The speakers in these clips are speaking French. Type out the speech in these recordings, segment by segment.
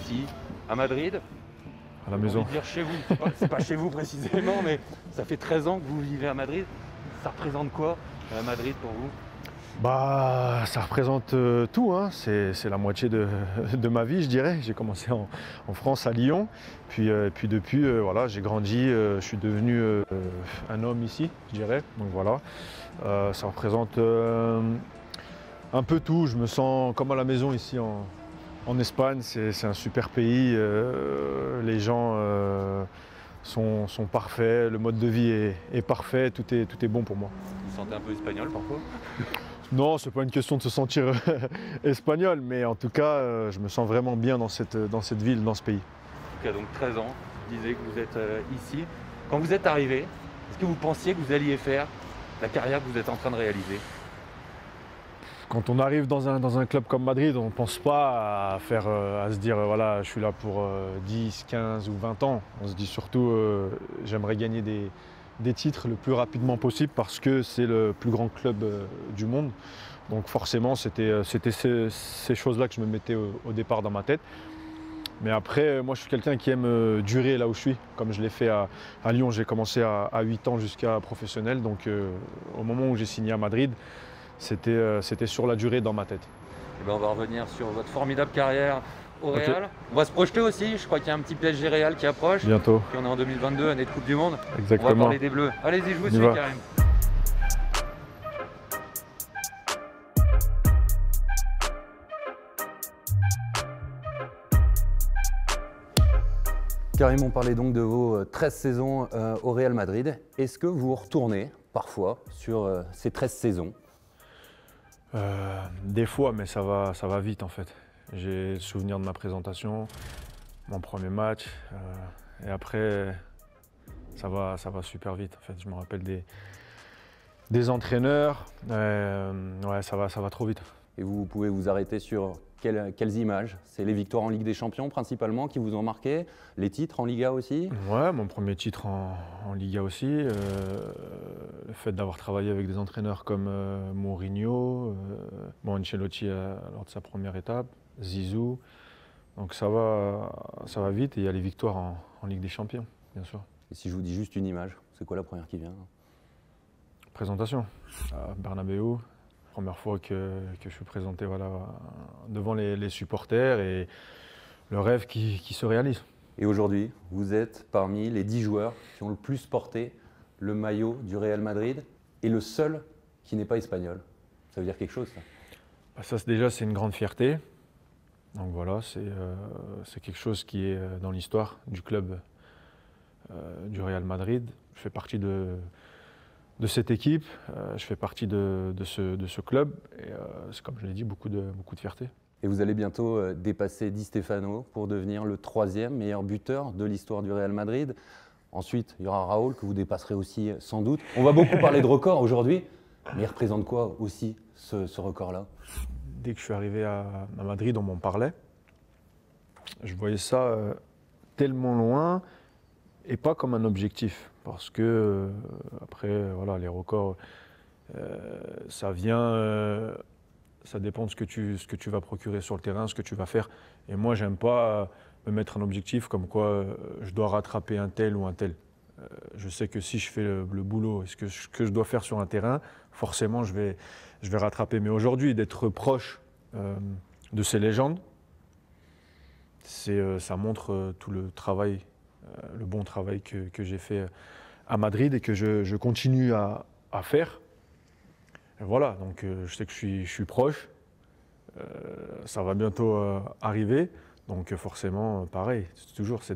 ici, à Madrid. À la maison. Dire chez vous, c'est pas chez vous précisément, mais ça fait 13 ans que vous vivez à Madrid. Ça représente quoi, Madrid pour vous? Bah, ça représente tout, hein. C'est la moitié de ma vie, je dirais. J'ai commencé en France, à Lyon. Puis depuis, voilà, j'ai grandi, je suis devenu un homme ici, je dirais. Donc voilà, ça représente un peu tout. Je me sens comme à la maison ici en Espagne. C'est un super pays. Les gens sont parfaits. Le mode de vie est parfait. Tout est bon pour moi. Vous vous sentez un peu espagnol parfois? Non, c'est pas une question de se sentir espagnol, mais en tout cas, je me sens vraiment bien dans cette ville, dans ce pays. En tout cas, donc 13 ans, vous disiez que vous êtes ici. Quand vous êtes arrivé, est-ce que vous pensiez que vous alliez faire la carrière que vous êtes en train de réaliser? Quand on arrive dans un club comme Madrid, on ne pense pas à se dire voilà, je suis là pour 10, 15 ou 20 ans. On se dit surtout j'aimerais gagner des titres le plus rapidement possible parce que c'est le plus grand club du monde. Donc forcément, c'était ces choses-là que je me mettais au départ dans ma tête. Mais après, moi je suis quelqu'un qui aime durer là où je suis. Comme je l'ai fait à Lyon, j'ai commencé à 8 ans jusqu'à professionnel. Donc au moment où j'ai signé à Madrid, c'était sur la durée dans ma tête. Eh ben, on va revenir sur votre formidable carrière au Real. Okay. On va se projeter aussi, je crois qu'il y a un petit PSG Real qui approche. Bientôt. Puis on est en 2022, année de Coupe du Monde. Exactement. On va parler des Bleus. Allez-y, je vous suis, Karim. Karim, on parlait donc de vos 13 saisons au Real Madrid. Est-ce que vous retournez parfois sur ces 13 saisons? Des fois, mais ça va vite en fait. J'ai le souvenir de ma présentation, mon premier match, et après, ça va super vite en fait. Je me rappelle des entraîneurs, ouais, ça va trop vite. Et vous pouvez vous arrêter sur quelles images? C'est les victoires en Ligue des Champions principalement qui vous ont marqué? Les titres en Liga aussi? Ouais, mon premier titre en Liga aussi. Le fait d'avoir travaillé avec des entraîneurs comme Mourinho, Ancelotti lors de sa première étape, Zizou. Donc ça va vite et il y a les victoires en Ligue des Champions, bien sûr. Et si je vous dis juste une image, c'est quoi la première qui vient? Présentation à Bernabéu. Première fois que je suis présenté voilà, devant les supporters et le rêve qui se réalise. Et aujourd'hui, vous êtes parmi les 10 joueurs qui ont le plus porté le maillot du Real Madrid et le seul qui n'est pas espagnol. Ça veut dire quelque chose, ça? Ça déjà, c'est une grande fierté. Donc voilà, c'est quelque chose qui est dans l'histoire du club du Real Madrid. Je fais partie de cette équipe, je fais partie de ce club et c'est comme je l'ai dit, beaucoup de fierté. Et vous allez bientôt dépasser Di Stefano pour devenir le 3e meilleur buteur de l'histoire du Real Madrid. Ensuite, il y aura Raúl que vous dépasserez aussi sans doute. On va beaucoup parler de records aujourd'hui, mais il représente quoi aussi ce record-là? Dès que je suis arrivé à Madrid, on m'en parlait. Je voyais ça tellement loin et pas comme un objectif. Parce que, après, voilà, les records, ça vient, ça dépend de ce que tu vas procurer sur le terrain, ce que tu vas faire. Et moi, j'aime pas me mettre un objectif comme quoi je dois rattraper un tel ou un tel. Je sais que si je fais le boulot et ce que je dois faire sur un terrain, forcément, je vais rattraper. Mais aujourd'hui, d'être proche de ces légendes, ça montre tout le travail, le bon travail que j'ai fait à Madrid et que je continue à faire. Et voilà, donc je sais que je suis proche, ça va bientôt arriver, donc forcément pareil, c'est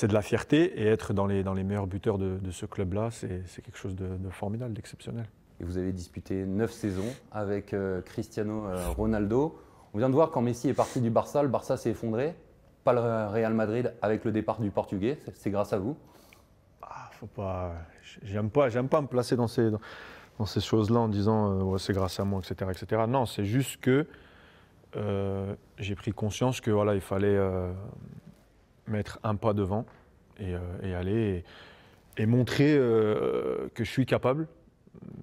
de la fierté et être dans les meilleurs buteurs de ce club-là, c'est quelque chose de formidable, d'exceptionnel. Et vous avez disputé 9 saisons avec Cristiano Ronaldo. On vient de voir quand Messi est parti du Barça, le Barça s'est effondré. Pas le Real Madrid avec le départ du Portugais, c'est grâce à vous? Faut pas, j'aime pas me placer dans ces choses-là en disant ouais, c'est grâce à moi, etc., etc. Non, c'est juste que j'ai pris conscience que voilà, il fallait mettre un pas devant et aller et montrer que je suis capable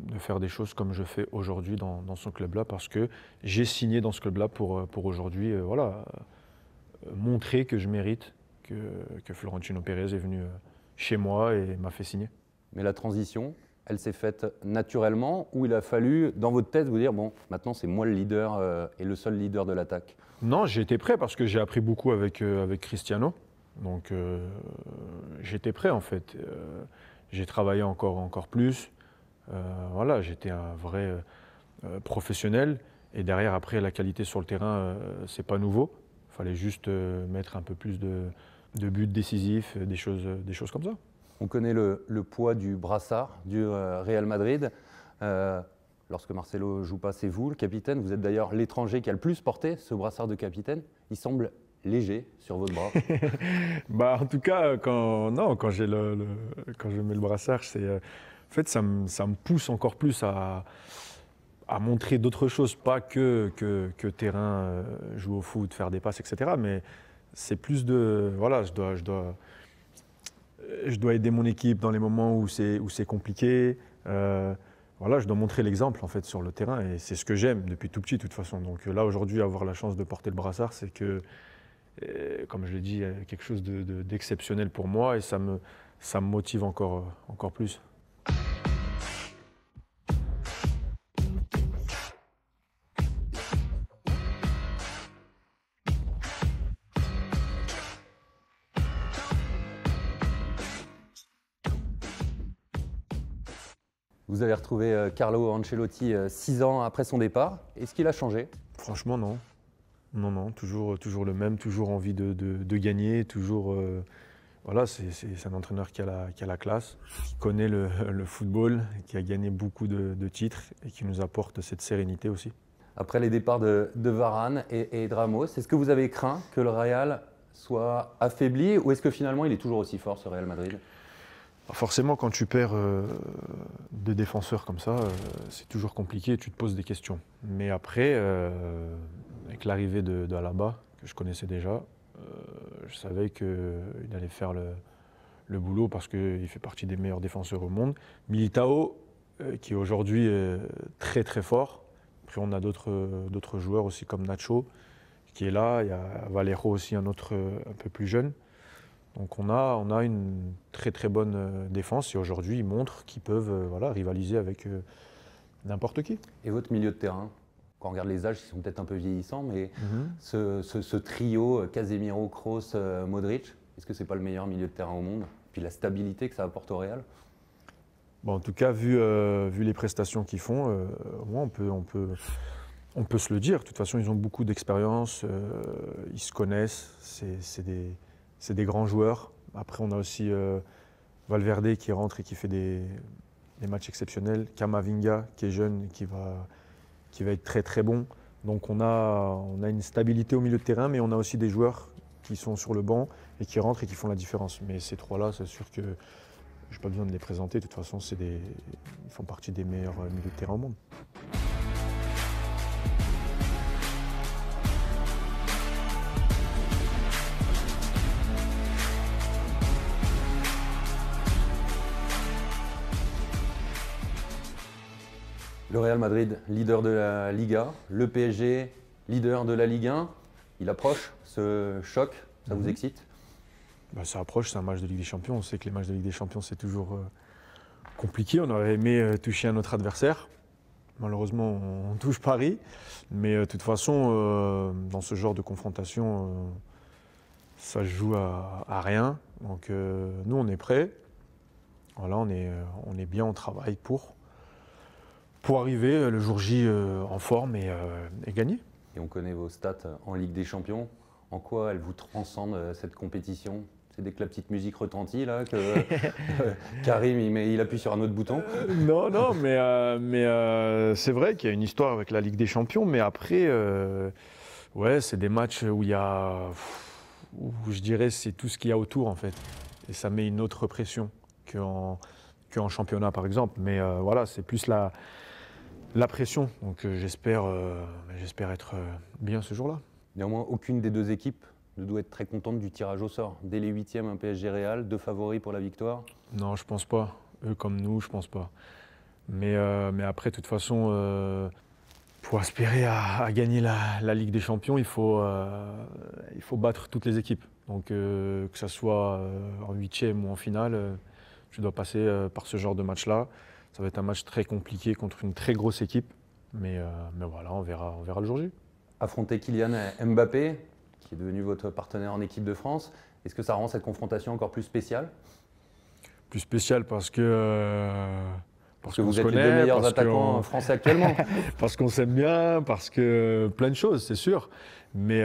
de faire des choses comme je fais aujourd'hui dans ce club-là parce que j'ai signé dans ce club-là pour aujourd'hui voilà, montrer que je mérite que Florentino Pérez est venu chez moi et m'a fait signer. Mais la transition, elle s'est faite naturellement ou il a fallu, dans votre tête, vous dire bon, maintenant c'est moi le leader et le seul leader de l'attaque? Non, j'étais prêt parce que j'ai appris beaucoup avec Cristiano. Donc j'étais prêt en fait. J'ai travaillé encore plus. Voilà, j'étais un vrai professionnel. Et derrière, après, la qualité sur le terrain, c'est pas nouveau. Il fallait juste mettre un peu plus de buts décisifs, des choses comme ça. On connaît le poids du brassard du Real Madrid. Lorsque Marcelo joue pas, c'est vous, le capitaine. Vous êtes d'ailleurs l'étranger qui a le plus porté ce brassard de capitaine. Il semble léger sur votre bras. Bah, en tout cas, quand je mets le brassard, en fait, ça me pousse encore plus à montrer d'autres choses, pas que terrain, jouer au foot, faire des passes, etc. Mais c'est plus de, voilà, je dois aider mon équipe dans les moments où c'est compliqué. Voilà, je dois montrer l'exemple en fait sur le terrain et c'est ce que j'aime depuis tout petit de toute façon. Donc là aujourd'hui, avoir la chance de porter le brassard, c'est que, comme je l'ai dit, quelque chose d'exceptionnel pour moi et ça me motive encore plus. Vous avez retrouvé Carlo Ancelotti 6 ans après son départ. Est-ce qu'il a changé? Franchement, non. Non, toujours le même, toujours envie de gagner, toujours. Voilà, c'est un entraîneur qui a la classe, qui connaît le football, qui a gagné beaucoup de titres et qui nous apporte cette sérénité aussi. Après les départs de Varane et de Ramos, est-ce que vous avez craint que le Real soit affaibli ou est-ce que finalement il est toujours aussi fort ce Real Madrid? Forcément, quand tu perds deux défenseurs comme ça, c'est toujours compliqué, tu te poses des questions. Mais après, avec l'arrivée de Alaba, que je connaissais déjà, je savais qu'il allait faire le boulot parce qu'il fait partie des meilleurs défenseurs au monde. Militao, qui est aujourd'hui très très fort. Après, on a d'autres joueurs aussi comme Nacho, qui est là. Il y a Valero aussi, un autre un peu plus jeune. Donc on a une très très bonne défense et aujourd'hui ils montrent qu'ils peuvent voilà, rivaliser avec n'importe qui. Et votre milieu de terrain? Quand on regarde les âges, ils sont peut-être un peu vieillissants, mais ce trio Casemiro, Kroos, Modric, est-ce que c'est pas le meilleur milieu de terrain au monde? Puis la stabilité que ça apporte au Real? Bon, en tout cas, vu les prestations qu'ils font, on peut se le dire. De toute façon, ils ont beaucoup d'expérience, ils se connaissent, c'est des grands joueurs. Après, on a aussi Valverde qui rentre et qui fait des matchs exceptionnels. Camavinga qui est jeune et qui va être très très bon. Donc on a une stabilité au milieu de terrain, mais on a aussi des joueurs qui sont sur le banc et qui rentrent et qui font la différence. Mais ces trois-là, c'est sûr que je n'ai pas besoin de les présenter. De toute façon, ils font partie des meilleurs milieux de terrain au monde. Le Real Madrid, leader de la Liga, le PSG, leader de la Ligue 1. Il approche ce choc, ça vous excite? Ça approche, c'est un match de Ligue des Champions. On sait que les matchs de Ligue des Champions, c'est toujours compliqué. On aurait aimé toucher un autre adversaire. Malheureusement, on touche Paris. Mais de toute façon, dans ce genre de confrontation, ça se joue à rien. Donc nous, on est prêts. Voilà, on est bien, on travaille pour arriver le jour J en forme et gagner. Et on connaît vos stats en Ligue des Champions. En quoi elle vous transcende cette compétition? C'est dès que la petite musique retentit là, que Karim il appuie sur un autre bouton? Non, mais c'est vrai qu'il y a une histoire avec la Ligue des Champions, mais après, ouais, c'est des matchs où où je dirais c'est tout ce qu'il y a autour en fait, et ça met une autre pression qu'en championnat par exemple. Mais voilà, c'est plus la pression. Donc j'espère être bien ce jour-là. Néanmoins, aucune des deux équipes ne doit être très contente du tirage au sort. Dès les huitièmes, un PSG Real, deux favoris pour la victoire. Non, je pense pas. Eux comme nous, je pense pas. Mais après, de toute façon, Pour aspirer à gagner la Ligue des Champions, il faut battre toutes les équipes. Donc que ce soit en huitième ou en finale, tu dois passer par ce genre de match-là. Ça va être un match très compliqué contre une très grosse équipe. Mais voilà, on verra le jour J. Affronter Kylian Mbappé, qui est devenu votre partenaire en équipe de France, est-ce que ça rend cette confrontation encore plus spéciale? Plus spécial parce que vous êtes les deux meilleurs attaquants français actuellement. Parce qu'on s'aime bien, parce que plein de choses, c'est sûr. Mais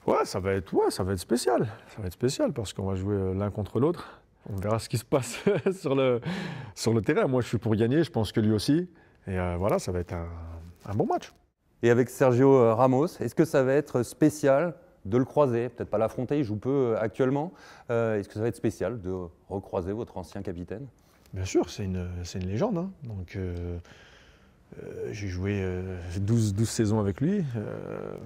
ouais, ça va être spécial. Ça va être spécial parce qu'on va jouer l'un contre l'autre. On verra ce qui se passe sur le terrain. Moi, je suis pour gagner, je pense que lui aussi. Et voilà, ça va être un bon match. Et avec Sergio Ramos, est-ce que ça va être spécial de le croiser? Peut-être pas l'affronter, il joue peu actuellement. Est-ce que ça va être spécial de recroiser votre ancien capitaine? Bien sûr, c'est une légende. Hein. Donc, j'ai joué 12 saisons avec lui.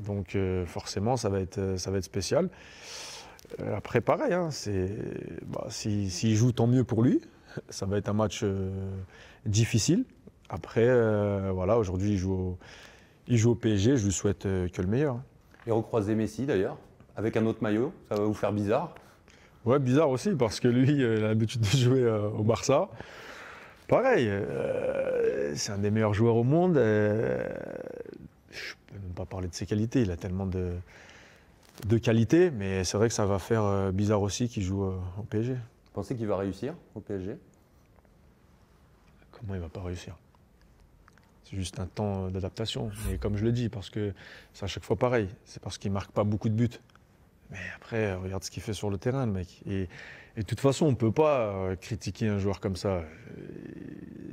Donc, forcément, ça va être spécial. Après, pareil, hein, s'il joue, tant mieux pour lui. Ça va être un match difficile. Après, voilà, aujourd'hui, il joue au PSG. Je lui souhaite que le meilleur. Hein. Et recroiser Messi, d'ailleurs, avec un autre maillot, ça va vous faire bizarre? Ouais, bizarre aussi, parce que lui, il a l'habitude de jouer au Barça. Pareil, c'est un des meilleurs joueurs au monde. Je ne peux même pas parler de ses qualités, il a tellement de qualités, mais c'est vrai que ça va faire bizarre aussi qu'il joue au PSG. Vous pensez qu'il va réussir au PSG? Comment il ne va pas réussir? C'est juste un temps d'adaptation. Mais comme je le dis, parce que c'est à chaque fois pareil, c'est parce qu'il ne marque pas beaucoup de buts. Mais après, regarde ce qu'il fait sur le terrain, le mec. Et de toute façon, on ne peut pas critiquer un joueur comme ça.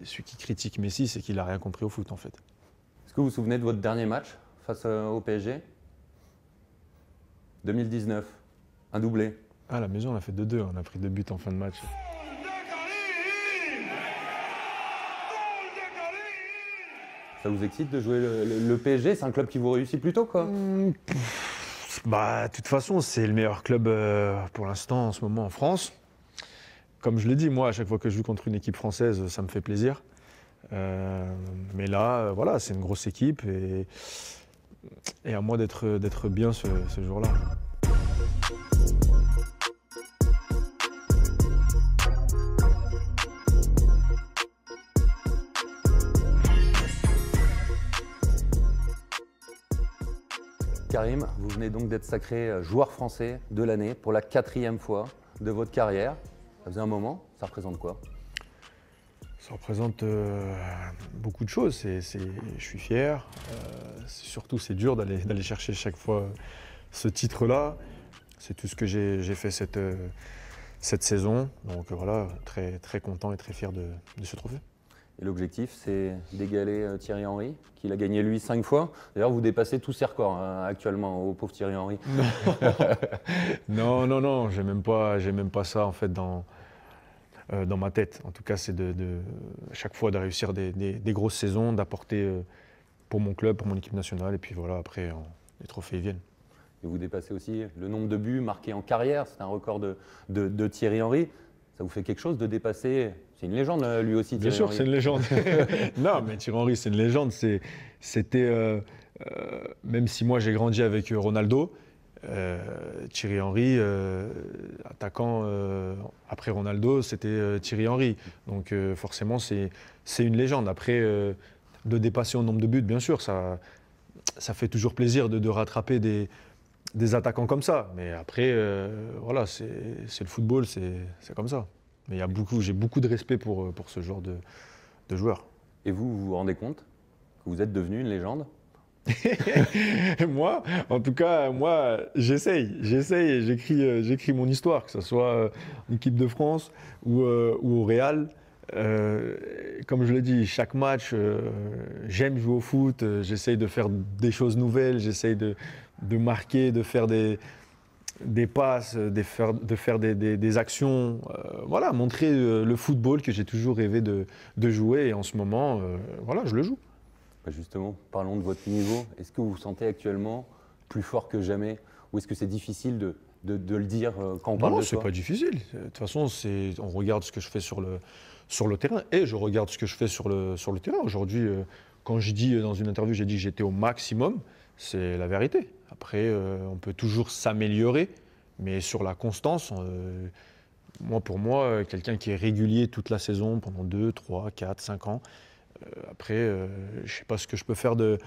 Celui qui critique Messi, c'est qu'il n'a rien compris au foot, en fait. Est-ce que vous vous souvenez de votre dernier match face au PSG? 2019, un doublé. À la maison, on a fait 2-2. On a pris 2 buts en fin de match. Ça vous excite de jouer le PSG? C'est un club qui vous réussit plutôt, quoi? Bah, de toute façon, c'est le meilleur club pour l'instant en ce moment en France. Comme je l'ai dit, moi, à chaque fois que je joue contre une équipe française, ça me fait plaisir. Mais là, voilà, c'est une grosse équipe et à moi d'être bien ce jour-là. Karim, vous venez donc d'être sacré joueur français de l'année pour la 4e fois de votre carrière. Ça faisait un moment, ça représente quoi? Ça représente beaucoup de choses. Je suis fier. Surtout, c'est dur d'aller chercher chaque fois ce titre-là. C'est tout ce que j'ai fait cette saison. Donc voilà, très, très content et très fier de ce trophée. Et l'objectif, c'est d'égaler Thierry Henry, qu'il a gagné lui 5 fois. D'ailleurs, vous dépassez tous ses records hein, actuellement, au pauvre Thierry Henry. Non, j'ai même pas ça en fait dans ma tête. En tout cas, c'est à chaque fois de réussir des grosses saisons, d'apporter pour mon club, pour mon équipe nationale. Et puis voilà, après, les trophées viennent. Et vous dépassez aussi le nombre de buts marqués en carrière. C'est un record de Thierry Henry. Ça vous fait quelque chose de dépasser? C'est une légende, lui aussi, Thierry Bien sûr, Henry. c'est une légende. Non, mais Thierry Henry, c'est une légende. C'était, même si moi j'ai grandi avec Ronaldo, Thierry Henry, attaquant après Ronaldo, c'était Thierry Henry. Donc forcément, c'est une légende. Après, de dépasser au nombre de buts, bien sûr, ça fait toujours plaisir de rattraper des attaquants comme ça. Mais après, voilà, c'est le football, c'est comme ça. Mais j'ai beaucoup de respect pour ce genre de joueurs. Et vous vous rendez compte que vous êtes devenu une légende? Moi, en tout cas, j'essaye et j'écris mon histoire, que ce soit en équipe de France ou au Real. Comme je l'ai dit, chaque match, j'aime jouer au foot, j'essaye de faire des choses nouvelles, j'essaye de marquer, de faire des passes, de faire des actions, voilà, montrer le football que j'ai toujours rêvé de jouer et en ce moment, voilà, je le joue. Justement, parlons de votre niveau. Est-ce que vous vous sentez actuellement plus fort que jamais ou est-ce que c'est difficile de le dire quand on parle de soi? Non, c'est pas difficile. De toute façon, on regarde ce que je fais sur le terrain et je regarde ce que je fais sur le terrain. Aujourd'hui, quand je dis dans une interview, j'ai dit que j'étais au maximum, c'est la vérité. Après, on peut toujours s'améliorer, mais sur la constance, pour moi, quelqu'un qui est régulier toute la saison pendant 2, 3, 4, 5 ans, après, je ne sais pas ce que je peux faire de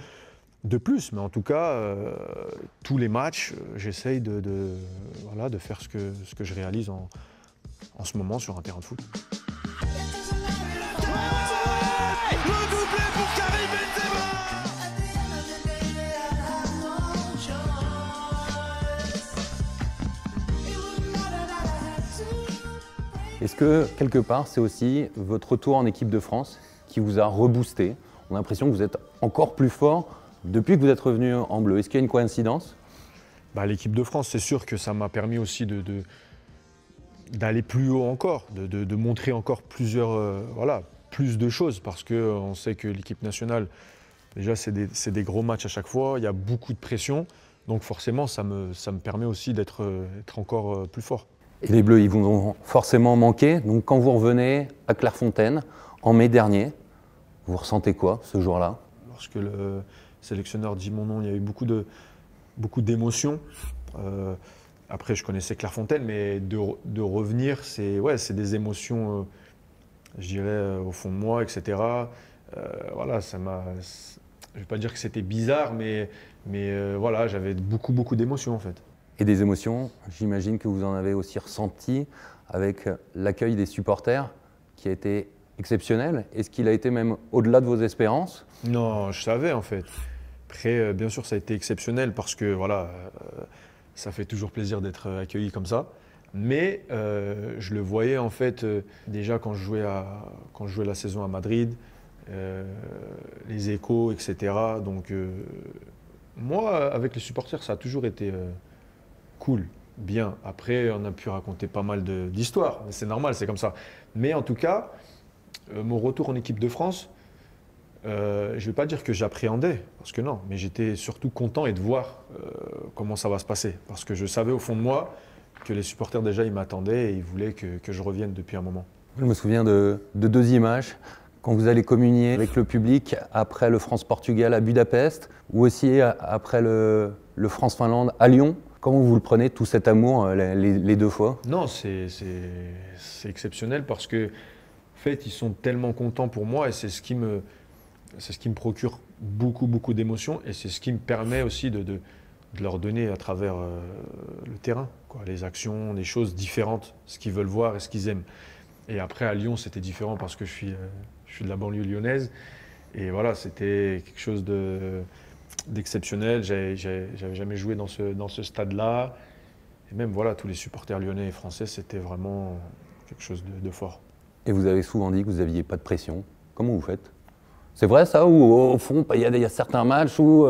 plus, mais en tout cas, tous les matchs, j'essaye voilà, de faire ce que je réalise en ce moment sur un terrain de foot. Le doublé pour Karim Benzema. Est-ce que, quelque part, c'est aussi votre retour en équipe de France qui vous a reboosté? On a l'impression que vous êtes encore plus fort depuis que vous êtes revenu en bleu. Est-ce qu'il y a une coïncidence? L'équipe de France, c'est sûr que ça m'a permis aussi d'aller plus haut encore, de montrer encore plus de choses, parce qu'on sait que l'équipe nationale, déjà, c'est des gros matchs à chaque fois, il y a beaucoup de pression, donc forcément, ça me permet aussi d'être encore plus fort. Et les Bleus, ils vous ont forcément manqué. Donc quand vous revenez à Clairefontaine, en mai dernier, vous ressentez quoi ce jour-là? Lorsque le sélectionneur dit mon nom, il y a eu beaucoup d'émotions. Après, je connaissais Clairefontaine, mais de revenir, c'est des émotions, je dirais, au fond de moi, etc. Voilà, ça m'a. Je ne vais pas dire que c'était bizarre, mais voilà, j'avais beaucoup d'émotions en fait. Et des émotions, j'imagine que vous en avez aussi ressenti avec l'accueil des supporters qui a été exceptionnel. Est-ce qu'il a été même au-delà de vos espérances? Non, je savais en fait. Après, bien sûr, ça a été exceptionnel parce que voilà, ça fait toujours plaisir d'être accueilli comme ça. Mais je le voyais en fait déjà quand je jouais la saison à Madrid, les échos, etc. Donc moi, avec les supporters, ça a toujours été cool, bien. Après, on a pu raconter pas mal d'histoires. C'est normal, c'est comme ça. Mais en tout cas, mon retour en équipe de France, je ne vais pas dire que j'appréhendais, parce que non, mais j'étais surtout content et de voir comment ça va se passer. Parce que je savais au fond de moi que les supporters déjà, ils m'attendaient et ils voulaient que je revienne depuis un moment. Je me souviens de deux images. Quand vous allez communier avec le public après le France-Portugal à Budapest, ou aussi après le France-Finlande à Lyon. Comment vous le prenez, tout cet amour, les deux fois? Non, c'est exceptionnel parce que, en fait, ils sont tellement contents pour moi et c'est ce qui me procure beaucoup d'émotions et c'est ce qui me permet aussi de leur donner à travers le terrain, quoi, les actions, les choses différentes, ce qu'ils veulent voir et ce qu'ils aiment. Et après, à Lyon, c'était différent parce que je suis de la banlieue lyonnaise et voilà, c'était quelque chose d'exceptionnel. J'avais jamais joué dans ce stade-là. Et même voilà, tous les supporters lyonnais et français, c'était vraiment quelque chose de fort. Et vous avez souvent dit que vous n'aviez pas de pression. Comment vous faites? C'est vrai ça, ou au fond, il y a certains matchs où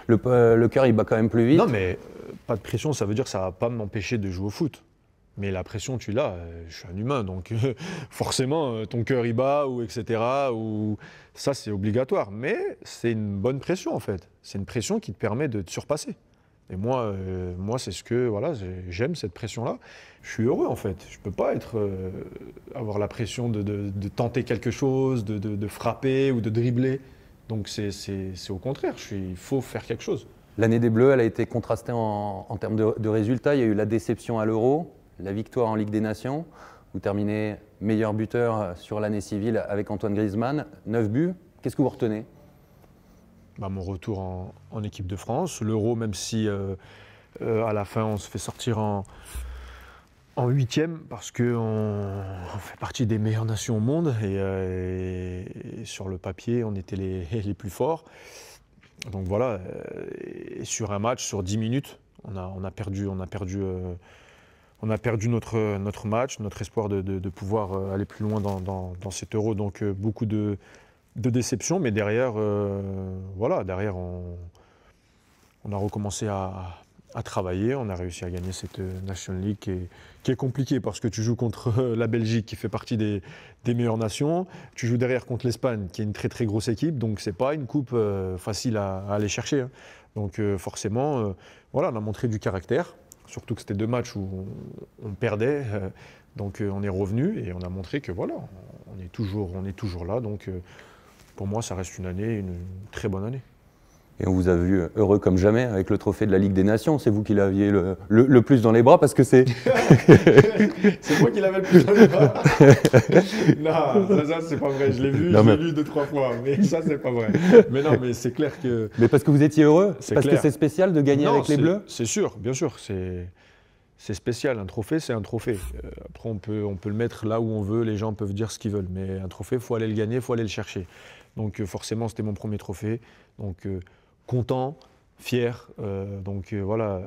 le cœur il bat quand même plus vite? Non, mais pas de pression, ça veut dire que ça ne va pas m'empêcher de jouer au foot. Mais la pression, tu l'as. Je suis un humain, donc forcément, ton cœur il bat, ou etc. Ou ça, c'est obligatoire. Mais c'est une bonne pression en fait. C'est une pression qui te permet de te surpasser. Et moi, c'est ce que voilà, j'aime cette pression-là. Je suis heureux en fait. Je peux pas avoir la pression de tenter quelque chose, de frapper ou de dribbler. Donc c'est au contraire. Il faut faire quelque chose. L'année des Bleus, elle a été contrastée en termes de résultats. Il y a eu la déception à l'Euro, la victoire en Ligue des Nations. Vous terminez meilleur buteur sur l'année civile avec Antoine Griezmann, 9 buts. Qu'est-ce que vous retenez? Mon retour en équipe de France, l'Euro, même si à la fin on se fait sortir en 8e parce qu'on fait partie des meilleures nations au monde et sur le papier on était les plus forts. Donc voilà, et sur un match, sur 10 minutes, on a perdu notre match, notre espoir de pouvoir aller plus loin dans cet Euro. Donc beaucoup de déception, mais derrière, derrière on a recommencé à travailler, on a réussi à gagner cette National League qui est compliquée parce que tu joues contre la Belgique qui fait partie des meilleures nations, tu joues derrière contre l'Espagne qui est une très grosse équipe, donc c'est pas une coupe facile à aller chercher. Hein. Donc forcément, on a montré du caractère, surtout que c'était 2 matchs où on perdait, donc on est revenu et on a montré que voilà, on est toujours là, donc pour moi, ça reste une très bonne année. Et on vous a vu heureux comme jamais avec le trophée de la Ligue des Nations. C'est vous qui l'aviez le plus dans les bras parce que c'est… C'est moi qui l'avais le plus dans les bras. Non, ça c'est pas vrai. Je l'ai vu, je l'ai lu 2-3 fois, mais ça c'est pas vrai. Mais non, mais c'est clair que… Mais parce que vous étiez heureux? Parce clair. que c'est spécial de gagner avec les Bleus? C'est sûr, bien sûr. C'est spécial. Un trophée, c'est un trophée. Après, on peut le mettre là où on veut. Les gens peuvent dire ce qu'ils veulent. Mais un trophée, il faut aller le gagner, il faut aller le chercher. Donc forcément, c'était mon premier trophée. Donc content, fier. Voilà,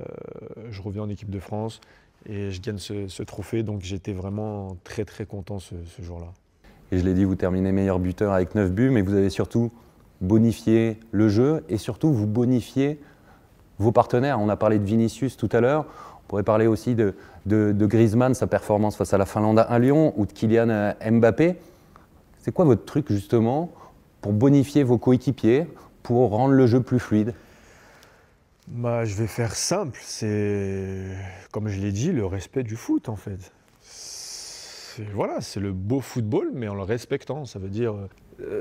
je reviens en équipe de France et je gagne ce trophée. Donc j'étais vraiment très très content ce jour-là. Et je l'ai dit, vous terminez meilleur buteur avec 9 buts, mais vous avez surtout bonifié le jeu et surtout vous bonifiez vos partenaires. On a parlé de Vinicius tout à l'heure. On pourrait parler aussi de Griezmann, sa performance face à la Finlande à Lyon, ou de Kylian Mbappé. C'est quoi votre truc justement pour bonifier vos coéquipiers, pour rendre le jeu plus fluide? Je vais faire simple, c'est, comme je l'ai dit, le respect du foot en fait. C'est le beau football, mais en le respectant. Ça veut dire,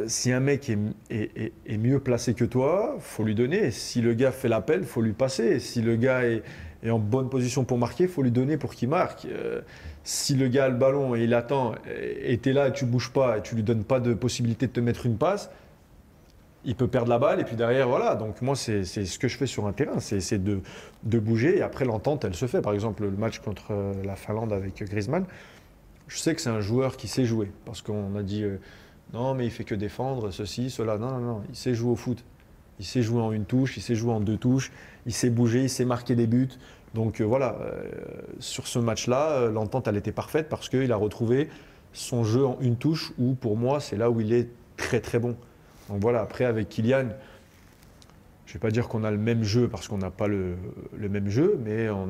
si un mec est mieux placé que toi, il faut lui donner. Si le gars fait l'appel, il faut lui passer. Si le gars est en bonne position pour marquer, il faut lui donner pour qu'il marque. Si le gars a le ballon et il attend, et tu es là et tu ne bouges pas, et tu ne lui donnes pas de possibilité de te mettre une passe, il peut perdre la balle et puis derrière, voilà. Donc moi, c'est ce que je fais sur un terrain, c'est de bouger et après l'entente, elle se fait. Par exemple, le match contre la Finlande avec Griezmann, je sais que c'est un joueur qui sait jouer parce qu'on a dit non, mais il fait que défendre, ceci, cela. Non, il sait jouer au foot. Il sait jouer en une touche, il sait jouer en 2 touches, il sait bouger, il sait marquer des buts. Donc sur ce match-là, l'entente, elle était parfaite parce qu'il a retrouvé son jeu en une touche où, pour moi, c'est là où il est très très bon. Donc voilà, après avec Kylian, je ne vais pas dire qu'on a le même jeu parce qu'on n'a pas le même jeu, mais on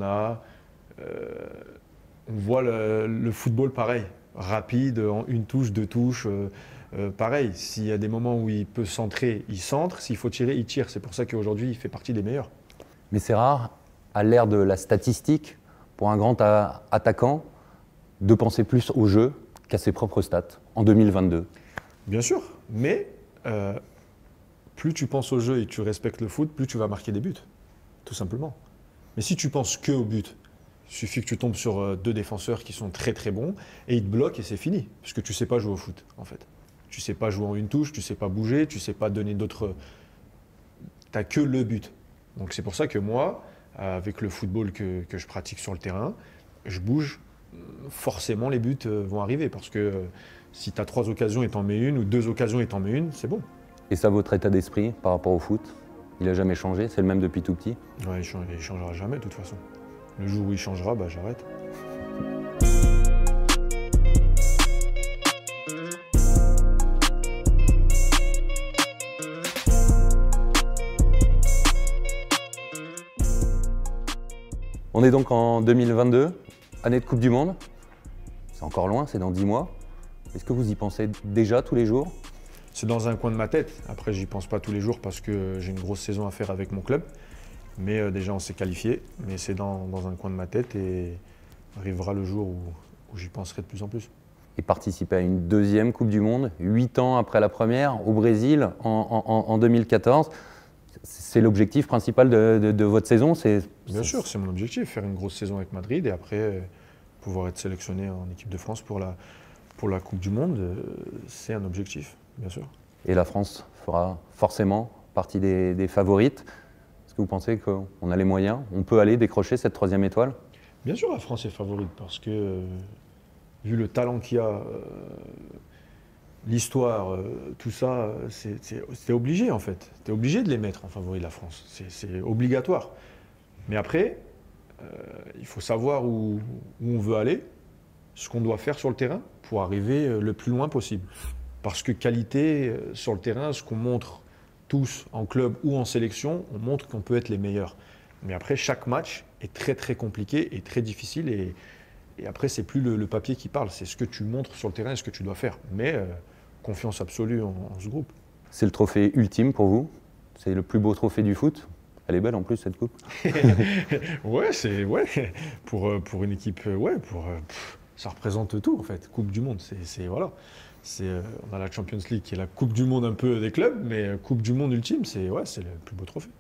voit le football pareil, rapide, en une touche, 2 touches, pareil. S'il y a des moments où il peut centrer, il centre, s'il faut tirer, il tire. C'est pour ça qu'aujourd'hui, il fait partie des meilleurs. Mais c'est rare, à l'ère de la statistique, pour un grand attaquant, de penser plus au jeu qu'à ses propres stats en 2022. Bien sûr, mais plus tu penses au jeu et tu respectes le foot, plus tu vas marquer des buts, tout simplement. Mais si tu penses que au but, il suffit que tu tombes sur 2 défenseurs qui sont très très bons et ils te bloquent et c'est fini. Parce que tu ne sais pas jouer au foot, en fait. Tu ne sais pas jouer en une touche, tu ne sais pas bouger, tu ne sais pas donner d'autres… Tu n'as que le but. Donc c'est pour ça que moi, avec le football que je pratique sur le terrain, je bouge, forcément les buts vont arriver. Parce que si tu as 3 occasions et t'en mets une, ou 2 occasions et t'en mets une, c'est bon. Et ça, votre état d'esprit par rapport au foot, il n'a jamais changé? C'est le même depuis tout petit? Ouais, il ne changera jamais de toute façon. Le jour où il changera, j'arrête. On est donc en 2022, année de Coupe du Monde. C'est encore loin, c'est dans 10 mois. Est-ce que vous y pensez déjà tous les jours? C'est dans un coin de ma tête. Après, j'y pense pas tous les jours parce que j'ai une grosse saison à faire avec mon club. Mais déjà, on s'est qualifié. Mais c'est dans un coin de ma tête et arrivera le jour où j'y penserai de plus en plus. Et participer à une 2e Coupe du Monde, 8 ans après la première, au Brésil, en 2014. C'est l'objectif principal de votre saison? Bien sûr, c'est mon objectif, faire une grosse saison avec Madrid et après pouvoir être sélectionné en équipe de France pour la Coupe du Monde. C'est un objectif, bien sûr. Et la France fera forcément partie des favorites. Est-ce que vous pensez qu'on a les moyens? On peut aller décrocher cette 3e étoile? Bien sûr, la France est favorite parce que vu le talent qu'il y a, l'histoire, tout ça, c'est obligé en fait. Tu es obligé de les mettre en favori de la France. C'est obligatoire. Mais après, il faut savoir où on veut aller, ce qu'on doit faire sur le terrain pour arriver le plus loin possible. Parce que qualité sur le terrain, ce qu'on montre tous en club ou en sélection, on montre qu'on peut être les meilleurs. Mais après, chaque match est très très compliqué et très difficile. Et après, c'est plus le papier qui parle, c'est ce que tu montres sur le terrain et ce que tu dois faire. Mais confiance absolue en ce groupe. C'est le trophée ultime pour vous? C'est le plus beau trophée du foot? Elle est belle en plus cette coupe. Ouais, pour une équipe, ça représente tout en fait. Coupe du Monde, voilà. On a la Champions League qui est la Coupe du Monde un peu des clubs, mais Coupe du Monde ultime, c'est le plus beau trophée.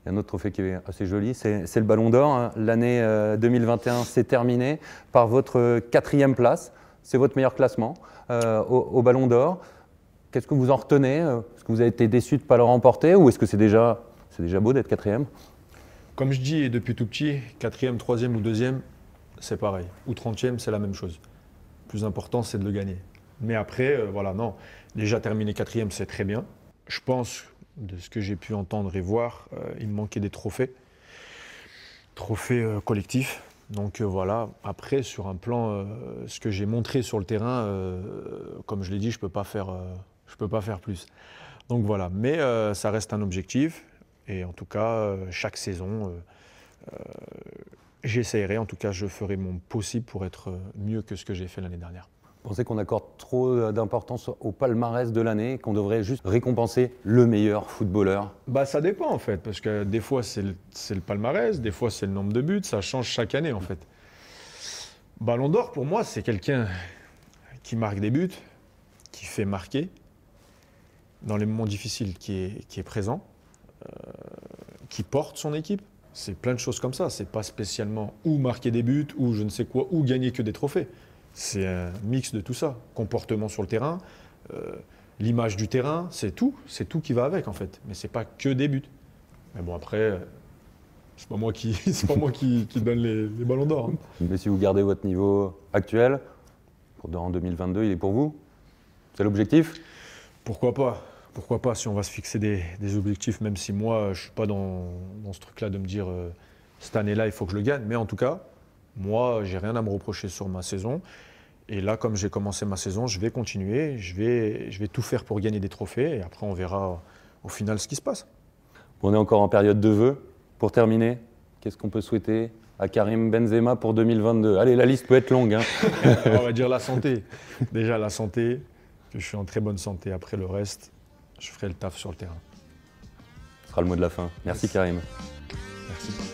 Il y a un autre trophée qui est assez joli, c'est le Ballon d'Or. L'année 2021 s'est terminée par votre 4e place. C'est votre meilleur classement au Ballon d'Or. Qu'est-ce que vous en retenez? Est-ce que vous avez été déçu de ne pas le remporter ou est-ce que c'est déjà beau d'être 4e? Comme je dis depuis tout petit, 4e, 3e ou 2e, c'est pareil. Ou 30e, c'est la même chose. Le plus important, c'est de le gagner. Mais après, voilà, non. Déjà terminer 4e, c'est très bien. Je pense, de ce que j'ai pu entendre et voir, il me manquait des trophées. Trophées collectifs. Donc voilà, après, sur un plan, ce que j'ai montré sur le terrain, comme je l'ai dit, je ne peux pas faire plus. Donc voilà, mais ça reste un objectif. Et en tout cas, chaque saison, j'essaierai, en tout cas, je ferai mon possible pour être mieux que ce que j'ai fait l'année dernière. Vous pensez qu'on accorde trop d'importance au palmarès de l'année, qu'on devrait juste récompenser le meilleur footballeur? Ça dépend en fait, parce que des fois c'est le palmarès, des fois c'est le nombre de buts, ça change chaque année en fait. Ballon d'Or pour moi c'est quelqu'un qui marque des buts, qui fait marquer, dans les moments difficiles qui est présent, qui porte son équipe. C'est plein de choses comme ça, c'est pas spécialement ou marquer des buts, ou je ne sais quoi, ou gagner que des trophées. C'est un mix de tout ça. Comportement sur le terrain, l'image du terrain, c'est tout qui va avec en fait. Mais c'est pas que des buts. Mais bon après, c'est pas moi qui donne les ballons d'or. Hein. Mais si vous gardez votre niveau actuel, en 2022, il est pour vous? C'est l'objectif? Pourquoi pas? Pourquoi pas si on va se fixer des objectifs, même si moi je suis pas dans ce truc-là de me dire cette année-là il faut que je le gagne. Mais en tout cas, moi, j'ai rien à me reprocher sur ma saison. Et là, comme j'ai commencé ma saison, je vais continuer. Je vais tout faire pour gagner des trophées. Et après, on verra au final ce qui se passe. On est encore en période de vœux. Pour terminer, qu'est-ce qu'on peut souhaiter à Karim Benzema pour 2022? Allez, la liste peut être longue. Hein. On va dire la santé. Déjà, la santé, que je suis en très bonne santé. Après, le reste, je ferai le taf sur le terrain. Ce sera le mot de la fin. Merci Karim. Merci.